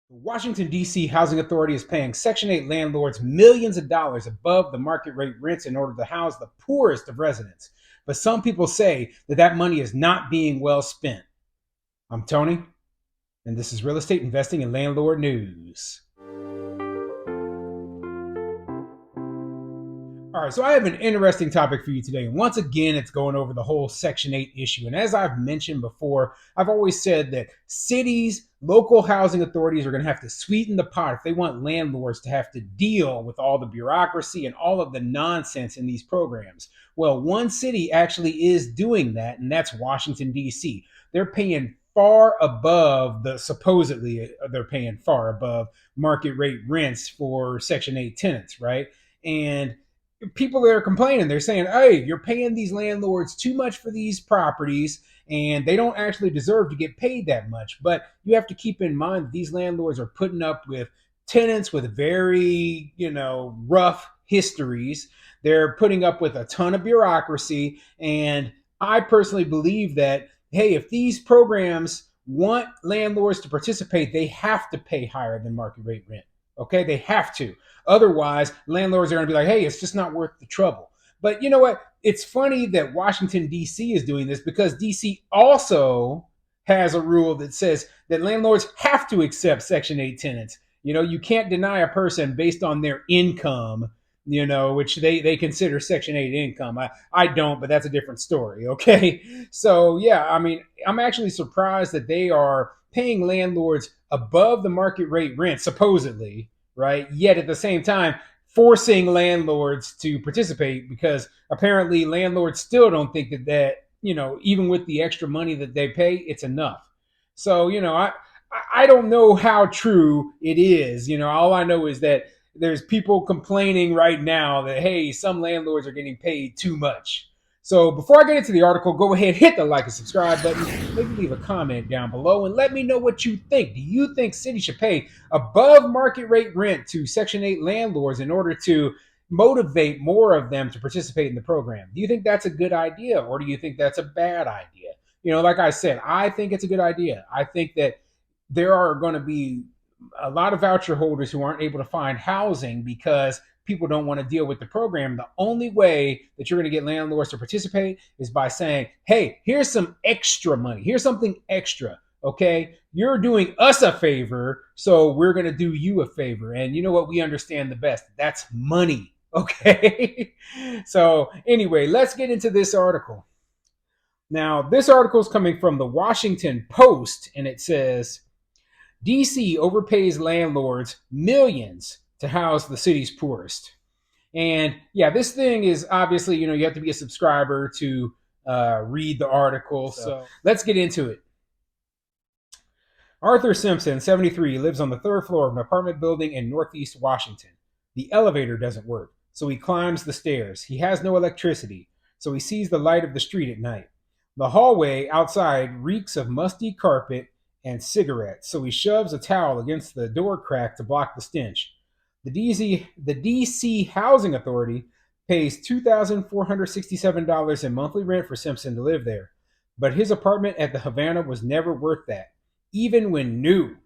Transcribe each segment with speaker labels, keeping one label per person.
Speaker 1: The Washington, D.C. Housing Authority is paying Section 8 landlords millions of dollars above the market rate rents in order to house the poorest of residents. But some people say that that money is not being well spent. I'm Tony, and this is Real Estate Investing and Landlord News. All right, so I have an interesting topic for you today. And once again, it's going over the whole Section 8 issue. And as I've mentioned before, I've always said that cities, local housing authorities are going to have to sweeten the pot if they want landlords to have to deal with all the bureaucracy and all of the nonsense in these programs. Well, one city actually is doing that, and that's Washington, D.C. They're paying far above they're paying far above market rate rents for Section 8 tenants, right? And people that are complaining, they're saying, hey, you're paying these landlords too much for these properties and they don't actually deserve to get paid that much. But you have to keep in mind that these landlords are putting up with tenants with very, rough histories. They're putting up with a ton of bureaucracy. And I personally believe that, hey, if these programs want landlords to participate, they have to pay higher than market rate rent. Okay, they have to. Otherwise, landlords are going to be like, hey, it's just not worth the trouble. But you know what? It's funny that Washington, D.C. is doing this because D.C. also has a rule that says that landlords have to accept Section 8 tenants. You can't deny a person based on their income, which they consider Section 8 income. I don't, but that's a different story, okay? So, yeah, I mean, I'm actually surprised that they are paying landlords above the market rate rent, supposedly, right? Yet at the same time, forcing landlords to participate because apparently landlords still don't think that even with the extra money that they pay, it's enough. So, I don't know how true it is. All I know is that there's people complaining right now that, hey, some landlords are getting paid too much. So before I get into the article, go ahead, hit the like and subscribe button. Maybe leave a comment down below and let me know what you think. Do you think cities should pay above market rate rent to Section 8 landlords in order to motivate more of them to participate in the program? Do you think that's a good idea or do you think that's a bad idea? Like I said, I think it's a good idea. I think that there are going to be a lot of voucher holders who aren't able to find housing because people don't want to deal with the program. The only way that you're going to get landlords to participate is by saying, hey, here's some extra money. Here's something extra. Okay. You're doing us a favor. So we're going to do you a favor. And you know what? We understand the best. That's money. Okay. So anyway, let's get into this article. Now, this article is coming from the Washington Post, and it says DC overpays landlords millions to house the city's poorest. And yeah, this thing is obviously, you have to be a subscriber to read the article. So let's get into it. Arthur Simpson, 73, lives on the third floor of an apartment building in Northeast Washington. The elevator doesn't work, so he climbs the stairs. He has no electricity, so he sees the light of the street at night. The hallway outside reeks of musty carpet and cigarettes, so he shoves a towel against the door crack to block the stench. The DC Housing Authority pays $2,467 in monthly rent for Simpson to live there, but his apartment at the Havana was never worth that, even when new.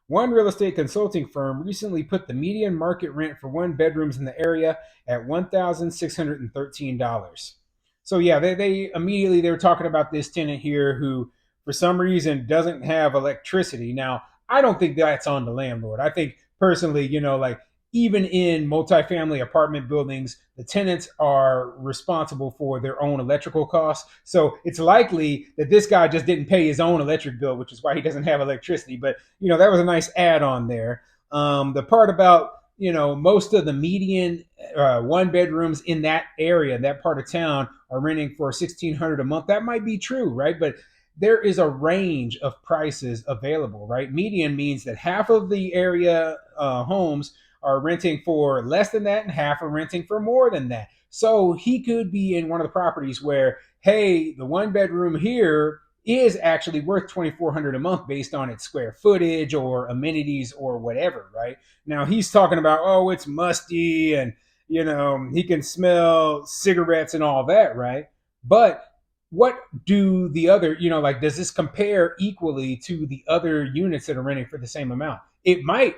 Speaker 1: One real estate consulting firm recently put the median market rent for one bedrooms in the area at $1,613. So yeah, they immediately they were talking about this tenant here who, for some reason, doesn't have electricity. Now, I don't think that's on the landlord. I think personally, like even in multifamily apartment buildings, the tenants are responsible for their own electrical costs. So it's likely that this guy just didn't pay his own electric bill, which is why he doesn't have electricity. But, that was a nice add on there. The part about, most of the median one bedrooms in that area, that part of town, are renting for $1,600 a month. That might be true, right? But there is a range of prices available, right? Median means that half of the area homes are renting for less than that and half are renting for more than that. So he could be in one of the properties where, hey, the one bedroom here is actually worth $2,400 a month based on its square footage or amenities or whatever, right? Now he's talking about, oh, it's musty and he can smell cigarettes and all that, right? But what do the other, like, does this compare equally to the other units that are renting for the same amount? It might.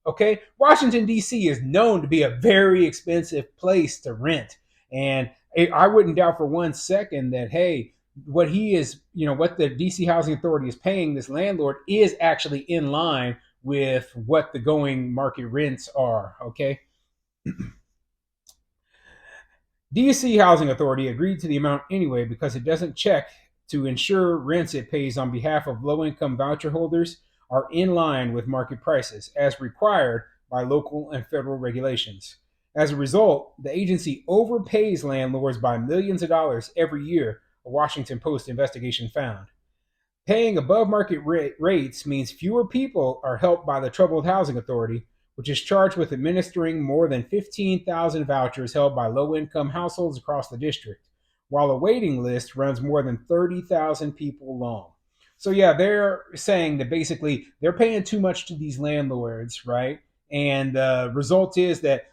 Speaker 1: Okay. Washington, D.C. is known to be a very expensive place to rent. And I wouldn't doubt for 1 second that, hey, what he is, what the DC Housing Authority is paying this landlord is actually in line with what the going market rents are. Okay. DC Housing Authority agreed to the amount anyway because it doesn't check to ensure rents it pays on behalf of low income voucher holders are in line with market prices as required by local and federal regulations. As a result, the agency overpays landlords by millions of dollars every year, a Washington Post investigation found. Paying above market rates means fewer people are helped by the Troubled Housing Authority, which is charged with administering more than 15,000 vouchers held by low income households across the district, while a waiting list runs more than 30,000 people long. So, yeah, they're saying that basically they're paying too much to these landlords, right? And the result is that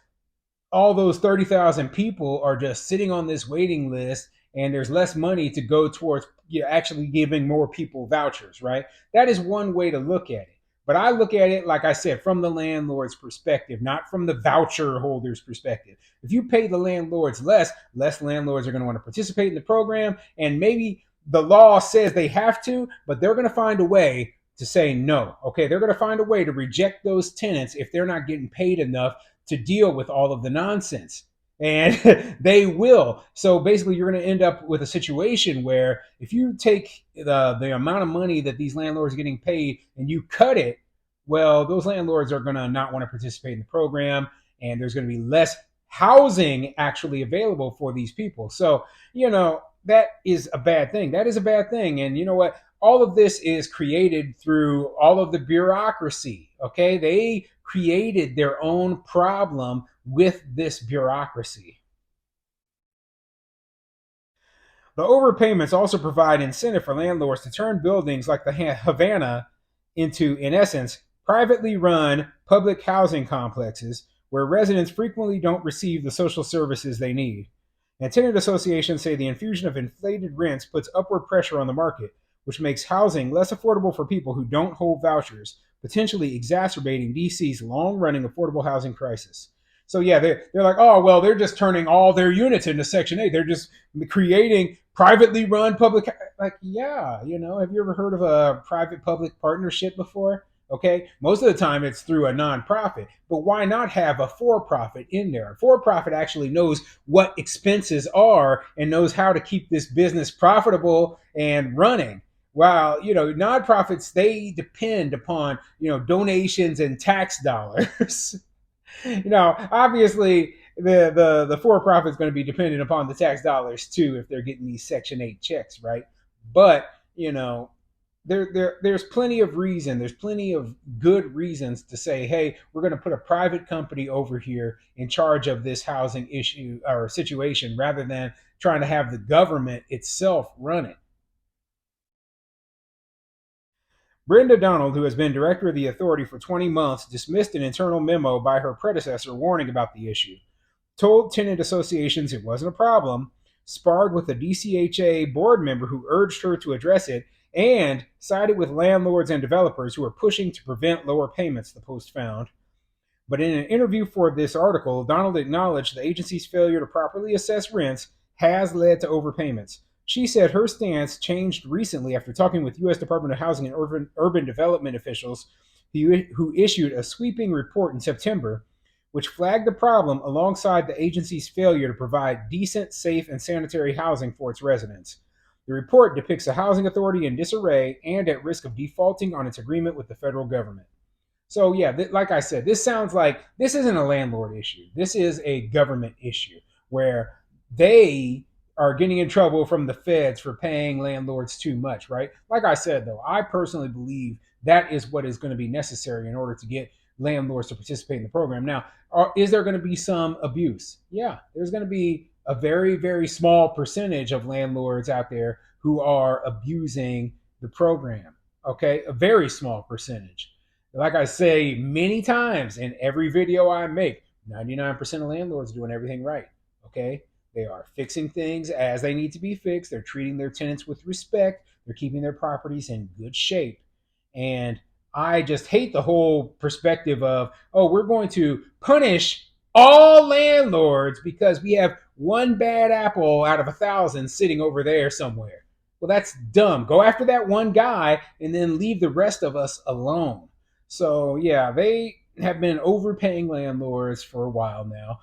Speaker 1: all those 30,000 people are just sitting on this waiting list, and there's less money to go towards, actually giving more people vouchers, right? That is one way to look at it. But I look at it, like I said, from the landlord's perspective, not from the voucher holder's perspective. If you pay the landlords less landlords are going to want to participate in the program. And maybe the law says they have to, but they're going to find a way to say no. Okay, they're going to find a way to reject those tenants if they're not getting paid enough to deal with all of the nonsense. And they will. So basically, you're going to end up with a situation where if you take the amount of money that these landlords are getting paid and you cut it, well, those landlords are going to not want to participate in the program, and there's going to be less housing actually available for these people. So, that is a bad thing. That is a bad thing. And you know what? All of this is created through all of the bureaucracy. Okay. They created their own problem with this bureaucracy. The overpayments also provide incentive for landlords to turn buildings like the Havana into, in essence, privately run public housing complexes where residents frequently don't receive the social services they need. And tenant associations say the infusion of inflated rents puts upward pressure on the market, which makes housing less affordable for people who don't hold vouchers, potentially exacerbating DC's long running affordable housing crisis. So, yeah, they're like, oh, well, they're just turning all their units into Section 8. They're just creating privately run public. Like, yeah, have you ever heard of a private public partnership before? Okay, most of the time it's through a nonprofit, but why not have a for-profit in there? A for-profit actually knows what expenses are and knows how to keep this business profitable and running. While nonprofits, they depend upon donations and tax dollars. Obviously the for-profit is going to be dependent upon the tax dollars too if they're getting these Section 8 checks, right? But there's plenty of reason. There's plenty of good reasons to say, hey, we're going to put a private company over here in charge of this housing issue or situation rather than trying to have the government itself run it. Brenda Donald, who has been director of the authority for 20 months, dismissed an internal memo by her predecessor warning about the issue, told tenant associations it wasn't a problem, sparred with a DCHA board member who urged her to address it, and sided with landlords and developers who are pushing to prevent lower payments, the Post found. But in an interview for this article, Donald acknowledged the agency's failure to properly assess rents has led to overpayments. She said her stance changed recently after talking with U.S. Department of Housing and Urban Development officials who issued a sweeping report in September, which flagged the problem alongside the agency's failure to provide decent, safe, and sanitary housing for its residents. The report depicts a housing authority in disarray and at risk of defaulting on its agreement with the federal government. So, yeah, like I said, this sounds like this isn't a landlord issue. This is a government issue where they are getting in trouble from the feds for paying landlords too much, right? Like I said, though, I personally believe that is what is going to be necessary in order to get landlords to participate in the program. Now, is there going to be some abuse? Yeah, there's going to be a very, very small percentage of landlords out there who are abusing the program. Okay, a very small percentage. Like I say many times in every video I make, 99% of landlords are doing everything right. Okay, They are fixing things as they need to be fixed. They're treating their tenants with respect. They're keeping their properties in good shape. And I just hate the whole perspective of, oh, we're going to punish all landlords because we have one bad apple out of 1,000 sitting over there somewhere. Well, that's dumb. Go after that one guy and then leave the rest of us alone. So, yeah, they have been overpaying landlords for a while now.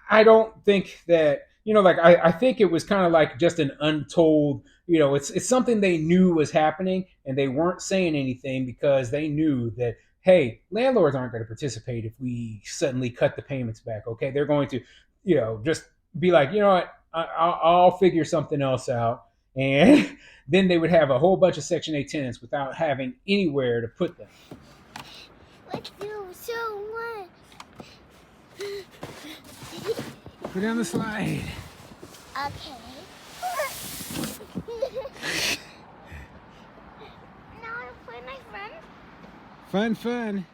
Speaker 1: I don't think that, like, I think it was kind of like just an untold, it's something they knew was happening and they weren't saying anything because they knew that, hey, landlords aren't going to participate if we suddenly cut the payments back. Okay. They're going to, just be like, you know what, I'll figure something else out. And then they would have a whole bunch of Section 8 tenants without having anywhere to put them.
Speaker 2: Let's do so much.
Speaker 1: Go down the slide.
Speaker 2: Okay. Now I'm with my friend.
Speaker 1: Fun.